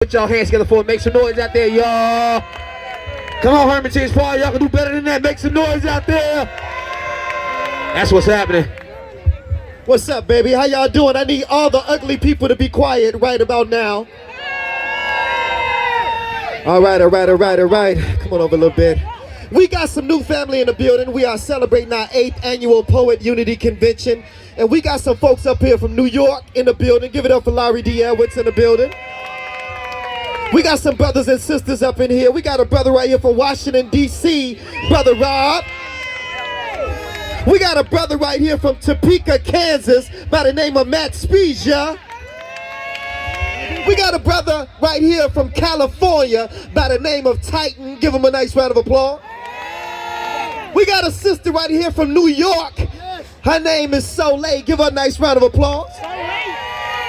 Put y'all hands together for it. Make some noise out there, y'all. Come on, Hermitage Party. Y'all can do better than that. Make some noise out there. That's what's happening. What's up, baby? How y'all doing? I need all the ugly people to be quiet right about now. All right. Come on over a little bit. We got some new family in the building. We are celebrating our 8th annual Poet Unity Convention. And we got some folks up here from New York in the building. Give it up for Larry D. Edwards in the building. We got some brothers and sisters up in here. We got a brother right here from Washington, D.C., Brother Rob. We got a brother right here from Topeka, Kansas, by the name of Matt Spezia. We got a brother right here from California by the name of Titan. Give him a nice round of applause. We got a sister right here from New York. Her name is Soleil. Give her a nice round of applause.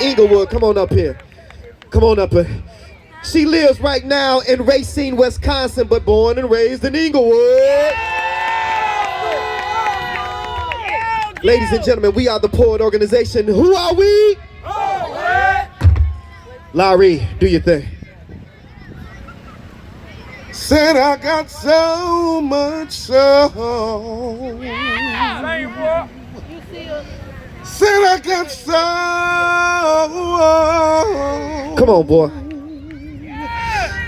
Englewood, come on up here. Come on up here. She lives right now in Racine, Wisconsin, but born and raised in Englewood. Ladies and gentlemen, we are the P.O.E.T organization. Who are we? Larry, do your thing. Said I got so much soul. Said I got so. Come on, boy.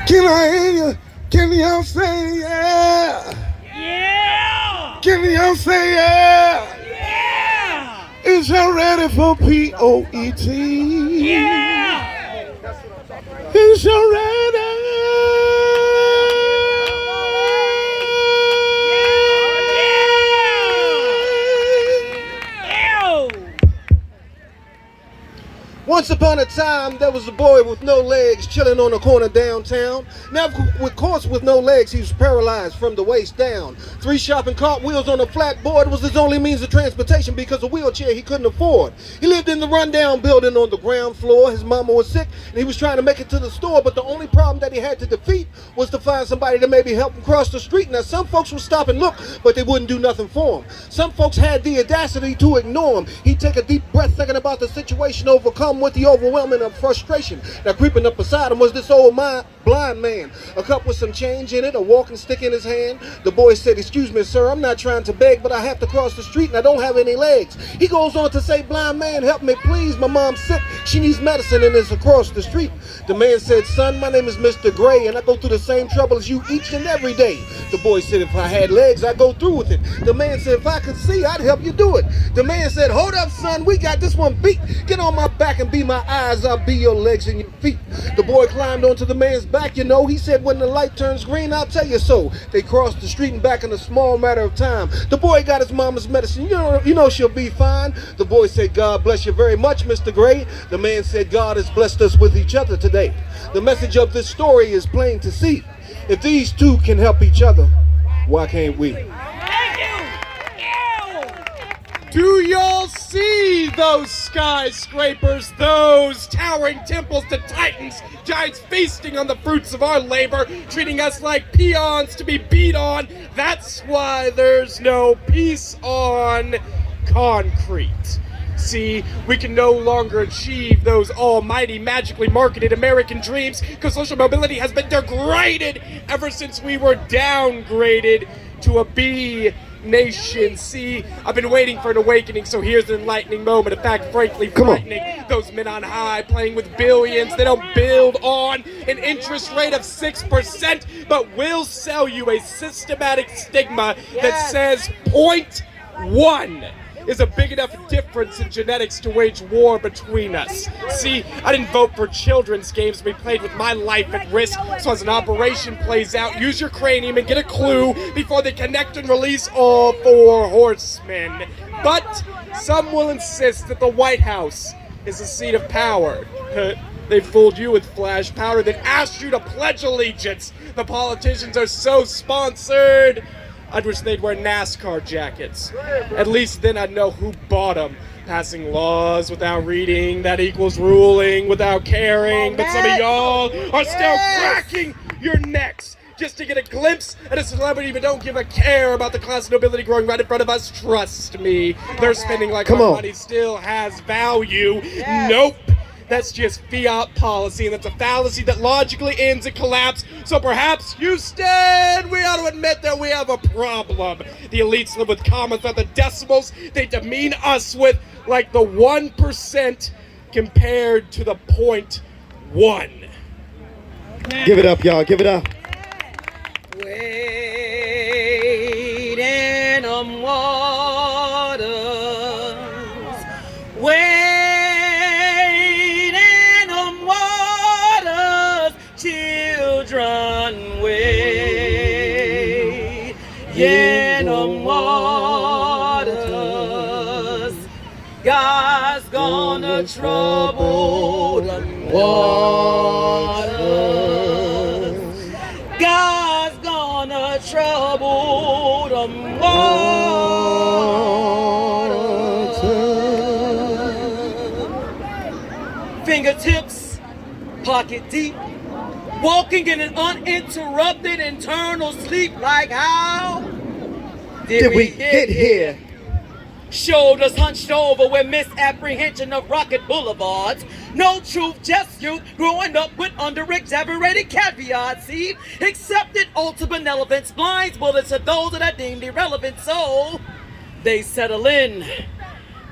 Can I hear you? Can y'all say yeah? Yeah! Can y'all say yeah? Yeah! Is y'all ready for P.O.E.T? Yeah! Is y'all ready? Once upon a time, there was a boy with no legs chilling on a corner downtown. Now, of course, with no legs, he was paralyzed from the waist down. 3 shopping cart wheels on a flat board was his only means of transportation because a wheelchair he couldn't afford. He lived in the rundown building on the ground floor. His mama was sick, and he was trying to make it to the store, but the only problem that he had to defeat was to find somebody to maybe help him cross the street. Now, some folks would stop and look, but they wouldn't do nothing for him. Some folks had the audacity to ignore him. He'd take a deep breath thinking about the situation, overcome with the overwhelming of frustration. Now creeping up beside him was this old blind man, a cup with some change in it, a walking stick in his hand. The boy said, "Excuse me, sir, I'm not trying to beg, but I have to cross the street and I don't have any legs." He goes on to say, "Blind man, help me please, my mom's sick, she needs medicine and it's across the street." The man said, "Son, my name is Mr. Gray and I go through the same trouble as you each and every day." The boy said, "If I had legs, I'd go through with it." The man said, "If I could see, I'd help you do it." The man said, "Hold up, son, we got this one beat. Get on my back and be my eyes, I'll be your legs and your feet." The boy climbed onto the man's back, you know. He said, "When the light turns green, I'll tell you so." They crossed the street and back in a small matter of time. The boy got his mama's medicine. You know she'll be fine." The boy said, "God bless you very much, Mr. Gray." The man said, "God has blessed us with each other today." The message of this story is plain to see. If these two can help each other, why can't we? Do y'all see those skyscrapers, those towering temples to titans, giants feasting on the fruits of our labor, treating us like peons to be beat on? That's why there's no peace on concrete. See, we can no longer achieve those almighty, magically marketed American dreams because social mobility has been degraded ever since we were downgraded to a B nation. See, I've been waiting for an awakening, so here's an enlightening moment. In fact, frankly frightening. Those men on high playing with billions. They don't build on an interest rate of 6%, but will sell you a systematic stigma that says 0.1 is a big enough difference in genetics to wage war between us. See, I didn't vote for children's games to be played with my life at risk, so as an operation plays out, use your cranium and get a clue before they connect and release all 4 horsemen. But some will insist that the White House is a seat of power. They fooled you with flash powder, then asked you to pledge allegiance. The politicians are so sponsored. I'd wish they'd wear NASCAR jackets. At least then I'd know who bought them. Passing laws without reading, that equals ruling without caring. But some of y'all are still cracking your necks just to get a glimpse at a celebrity but don't give a care about the class of nobility growing right in front of us. Trust me, they're spending like our money still has value. Nope. That's just fiat policy, and that's a fallacy that logically ends in collapse. So perhaps, Houston, we ought to admit that we have a problem. The elites live with commas, not the decimals. They demean us with like the 1% compared to the 0.1. Give it up, y'all. Give it up. Wade in waters, wade in waters, children, wade in waters. God's gonna trouble the waters. God's gonna trouble the waters. Fingertips, pocket deep, walking in an uninterrupted internal sleep. Like how did we get here? Shoulders hunched over with misapprehension of rocket boulevards. No truth, just youth, growing up with under-exaggerated caveats. See, accepted ultra benevolence blinds bullets to those that are deemed irrelevant, so they settle in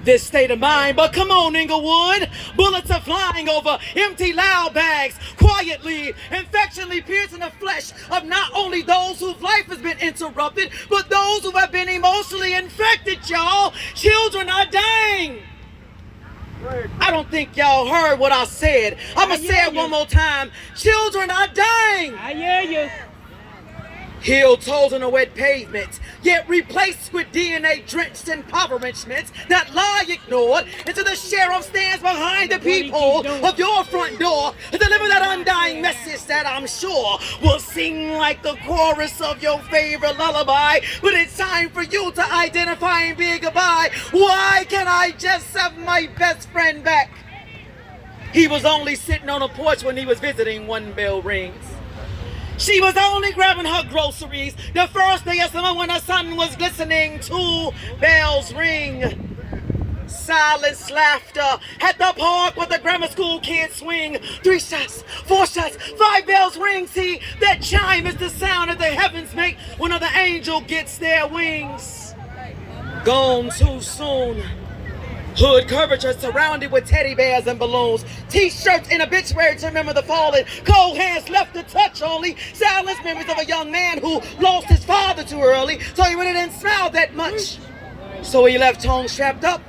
this state of mind. But come on, Englewood, bullets are flying over empty loud bags, quietly, infectionally piercing the flesh of not only those whose life has been interrupted, but those who have been emotionally infected, y'all. Children are dying. I don't think y'all heard what I said. I'm gonna say it one more time. Children are dying. I hear you. Heel toes on a wet pavement, yet replaced with DNA-drenched impoverishments that lie ignored until the sheriff stands behind the people of your front door to deliver that undying message that I'm sure will sing like the chorus of your favorite lullaby. But it's time for you to identify and be goodbye. Why can't I just have my best friend back? He was only sitting on a porch when he was visiting. One bell rings. She was only grabbing her groceries the first day of summer when the sun was glistening. 2 bells ring. Silence, laughter at the park where the grammar school kids swing. 3 shots, 4 shots, 5 bells ring. See, that chime is the sound that the heavens make when another angel gets their wings. Gone too soon. Hood curvature surrounded with teddy bears and balloons. T-shirts and obituary to remember the fallen. Cold hands left to touch only. Silence memories of a young man who lost his father too early, so he really didn't smile that much. So he left home strapped up.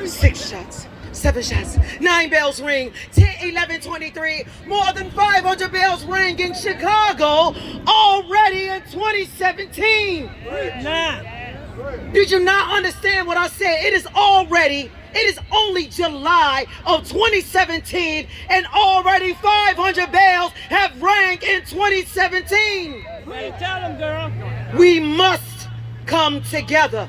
6 shots, 7 shots, 9 bells ring. 10, 11, 23. More than 500 bells ring in Chicago already in 2017. Nah. Did you not understand what I said? It is only July of 2017, and already 500 bells have rang in 2017. Better tell them, girl. We must come together.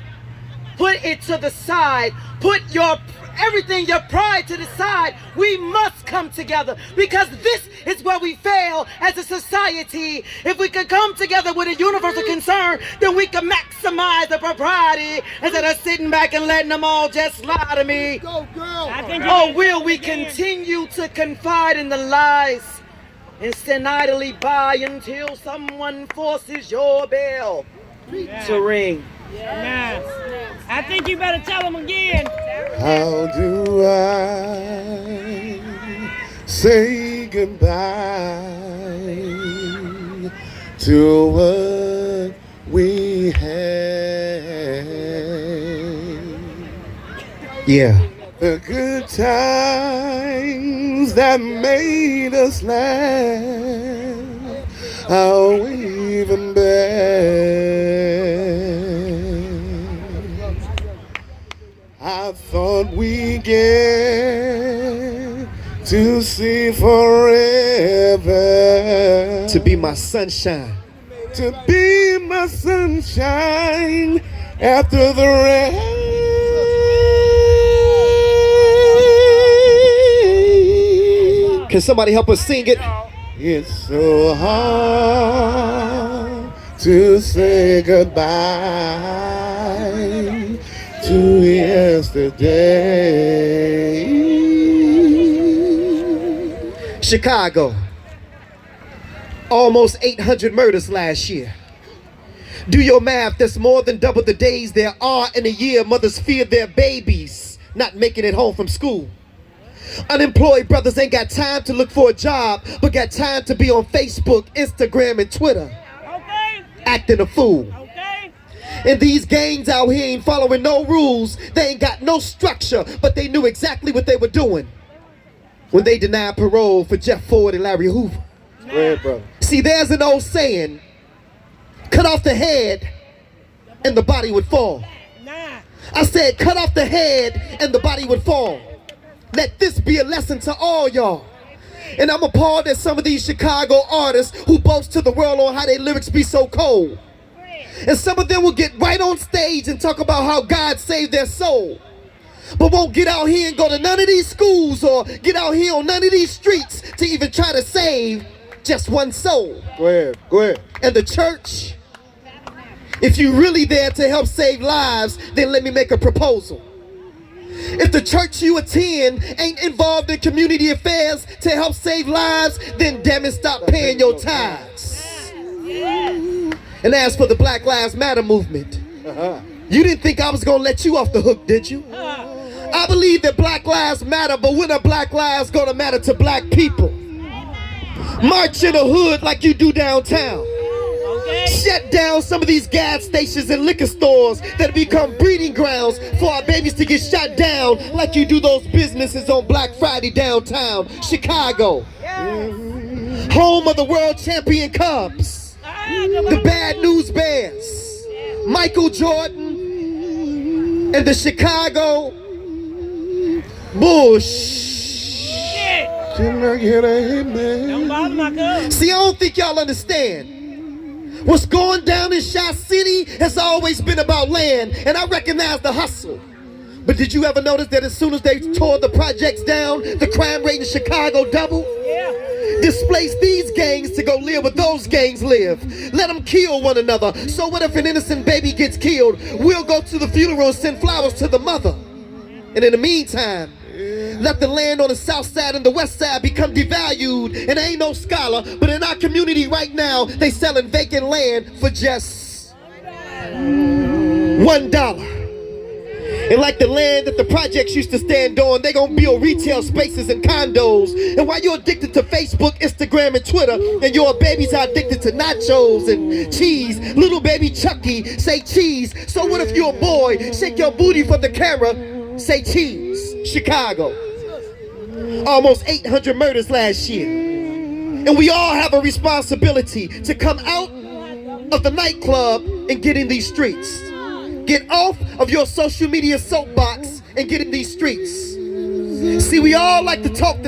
Put it to the side. Put your everything, your pride to the side. We must come together, because this is where we fail as a society. If we can come together with a universal concern, then we can maximize the propriety instead of sitting back and letting them all just lie to me. Go, girl. Or will we continue to confide in the lies and stand idly by until someone forces your bell to ring? Nah. I think you better tell them again. How do I say goodbye to what we had? Yeah. The good times that made us laugh, how we even bear. I thought we get to see forever. To be my sunshine. To be my sunshine after the rain. Can somebody help us sing it? It's so hard to say goodbye to yesterday. Chicago. Almost 800 murders last year. Do your math, that's more than double the days there are in a year. Mothers fear their babies not making it home from school. Unemployed brothers ain't got time to look for a job, but got time to be on Facebook, Instagram, and Twitter, acting a fool. And these gangs out here ain't following no rules. They ain't got no structure, but they knew exactly what they were doing when they denied parole for Jeff Ford and Larry Hoover. See, there's an old saying, cut off the head and the body would fall. I said cut off the head and the body would fall. Let this be a lesson to all y'all. And I'm appalled at some of these Chicago artists who boast to the world on how their lyrics be so cold. And some of them will get right on stage and talk about how God saved their soul, but won't get out here and go to none of these schools or get out here on none of these streets to even try to save just one soul. Go ahead. And the church, if you're really there to help save lives, then let me make a proposal. If the church you attend ain't involved in community affairs to help save lives, then damn it, stop paying your tithes. And as for the Black Lives Matter movement, you didn't think I was gonna let you off the hook, did you? I believe that Black Lives matter, but when are Black Lives gonna matter to black people? March in the hood like you do downtown. Shut down some of these gas stations and liquor stores that become breeding grounds for our babies to get shot down like you do those businesses on Black Friday downtown Chicago. Home of the world champion Cubs, the Bad News Bears, Michael Jordan, and the Chicago Bulls. Can I get a amen? See, I don't think y'all understand. What's going down in Shot City has always been about land, and I recognize the hustle. But did you ever notice that as soon as they tore the projects down, the crime rate in Chicago doubled? Displaced these gangs to go live where those gangs live. Let them kill one another. So what if an innocent baby gets killed? We'll go to the funeral and send flowers to the mother. And in the meantime, let the land on the south side and the west side become devalued. And I ain't no scholar, but in our community right now, they selling vacant land for just $1. And like the land that the projects used to stand on, they gonna build retail spaces and condos. And while you're addicted to Facebook, Instagram, and Twitter, and your babies are addicted to nachos and cheese, little baby Chucky say cheese. So what if you're a boy, shake your booty for the camera, say cheese. Chicago. Almost 800 murders last year. And we all have a responsibility to come out of the nightclub and get in these streets. Get off of your social media soapbox and get in these streets. See, we all like to talk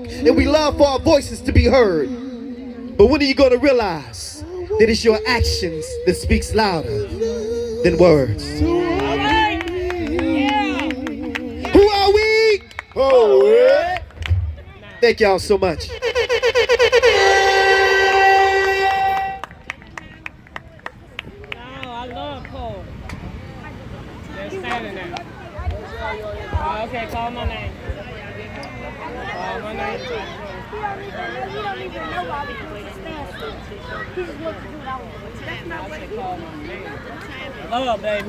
and we love for our voices to be heard. But when are you going to realize that it's your actions that speaks louder than words? Who are we? P.O.E.T. Thank y'all so much. No, I love Cole. They're standing there. Oh, okay, call my name. Call my name. You don't even know why we stand still. He just wants to do what I want. That's not what he wants. Love, baby.